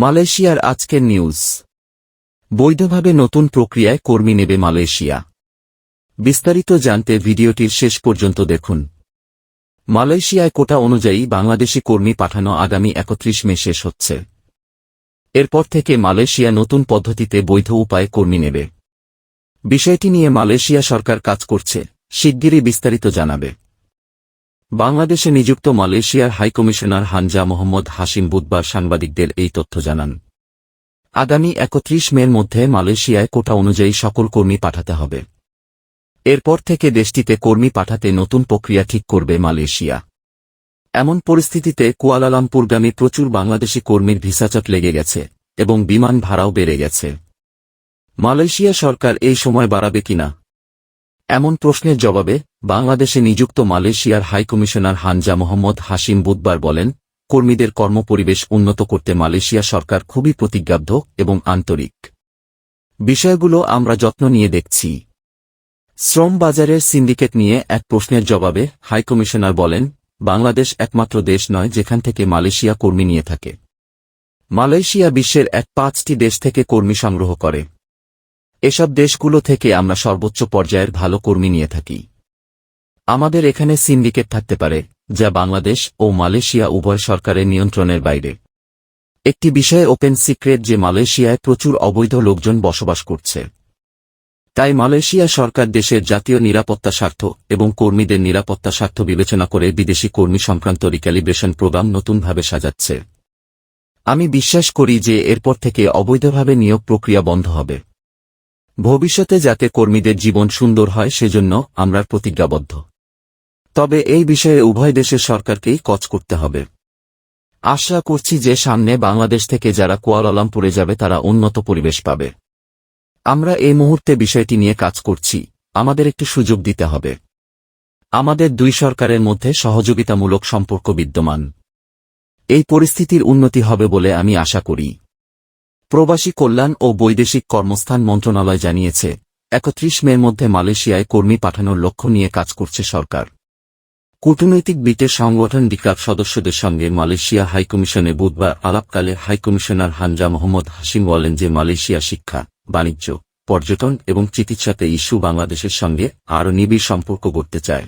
মালয়েশিয়ার আজকের নিউজ। বৈধভাবে নতুন প্রক্রিয়ায় কর্মী নেবে মালয়েশিয়া। বিস্তারিত জানতে ভিডিওটির শেষ পর্যন্ত দেখুন। মালয়েশিয়ায় কোটা অনুযায়ী বাংলাদেশি কর্মী পাঠানো আগামী 31 মে শেষ হচ্ছে। এরপর থেকে মালয়েশিয়া নতুন পদ্ধতিতে বৈধ উপায়ে কর্মী নেবে। বিষয়টি নিয়ে মালয়েশিয়া সরকার কাজ করছে, শিগগিরই বিস্তারিত জানাবে। বাংলাদেশে নিযুক্ত মালয়েশিয়ার হাইকমিশনার হানজা মোহাম্মদ হাশিম বুধবার সাংবাদিকদের এই তথ্য জানান। আগামী 31 মের মধ্যে মালয়েশিয়ায় কোটা অনুযায়ী সকল কর্মী পাঠাতে হবে। এরপর থেকে দেশটিতে কর্মী পাঠাতে নতুন প্রক্রিয়া ঠিক করবে মালয়েশিয়া। এমন পরিস্থিতিতে কুয়ালালামপুরগামী প্রচুর বাংলাদেশি কর্মীর ভিসাচট লেগে গেছে এবং বিমান ভাড়াও বেড়ে গেছে। মালয়েশিয়া সরকার এই সময় বাড়াবে কিনা এমন প্রশ্নের জবাবে বাংলাদেশে নিযুক্ত মালয়েশিয়ার হাইকমিশনার হানজা মোহাম্মদ হাশিম বুধবার বলেন, কর্মীদের কর্মপরিবেশ উন্নত করতে মালয়েশিয়া সরকার খুবই প্রতিজ্ঞাবদ্ধ এবং আন্তরিক। বিষয়গুলো আমরা যত্ন নিয়ে দেখছি। শ্রম বাজারের সিন্ডিকেট নিয়ে এক প্রশ্নের জবাবে হাইকমিশনার বলেন, বাংলাদেশ একমাত্র দেশ নয় যেখান থেকে মালয়েশিয়া কর্মী নিয়ে থাকে। মালয়েশিয়া বিশ্বের 5টি দেশ থেকে কর্মী সংগ্রহ করে। এসব দেশগুলো থেকে আমরা সর্বোচ্চ পর্যায়ের ভালো কর্মী নিয়ে থাকি। আমাদের এখানে সিন্ডিকেট থাকতে পারে, যা বাংলাদেশ ও মালয়েশিয়া উভয় সরকারের নিয়ন্ত্রণের বাইরে। একটি বিষয়ে ওপেন সিক্রেট যে মালয়েশিয়ায় প্রচুর অবৈধ লোকজন বসবাস করছে। তাই মালয়েশিয়া সরকার দেশের জাতীয় নিরাপত্তা স্বার্থ এবং কর্মীদের নিরাপত্তা স্বার্থ বিবেচনা করে বিদেশি কর্মী সংক্রান্ত রিক্যালিব্রেশন প্রোগ্রাম নতুনভাবে সাজাচ্ছে। আমি বিশ্বাস করি যে এরপর থেকে অবৈধভাবে নিয়োগ প্রক্রিয়া বন্ধ হবে। ভবিষ্যতে যাতে কর্মীদের জীবন সুন্দর হয় সেজন্য আমরা প্রতিজ্ঞাবদ্ধ। তবে এই বিষয়ে উভয় দেশের সরকারকেই কাজ করতে হবে। আশা করছি যে সামনে বাংলাদেশ থেকে যারা কুয়ালালামপুরে যাবে তারা উন্নত পরিবেশ পাবে। আমরা এই মুহূর্তে বিষয়টি নিয়ে কাজ করছি, আমাদের একটু সুযোগ দিতে হবে। আমাদের দুই সরকারের মধ্যে সহযোগিতামূলক সম্পর্ক বিদ্যমান। এই পরিস্থিতির উন্নতি হবে বলে আমি আশা করি। প্রবাসী কল্যাণ ও বৈদেশিক কর্মস্থান মন্ত্রণালয় জানিয়েছে, 31 মের মধ্যে মালয়েশিয়ায় কর্মী পাঠানোর লক্ষ্য নিয়ে কাজ করছে সরকার। কূটনৈতিক বিটের সংগঠন ডিক্লাব সদস্যদের সঙ্গে মালয়েশিয়া হাইকমিশনে বুধবার আলাপকালে হাইকমিশনার হানজা মোহাম্মদ হাশিম বলেন যে মালয়েশিয়া শিক্ষা, বাণিজ্য, পর্যটন এবং চিকিৎসাতে ইস্যু বাংলাদেশের সঙ্গে আরও নিবিড় সম্পর্ক গড়তে চায়।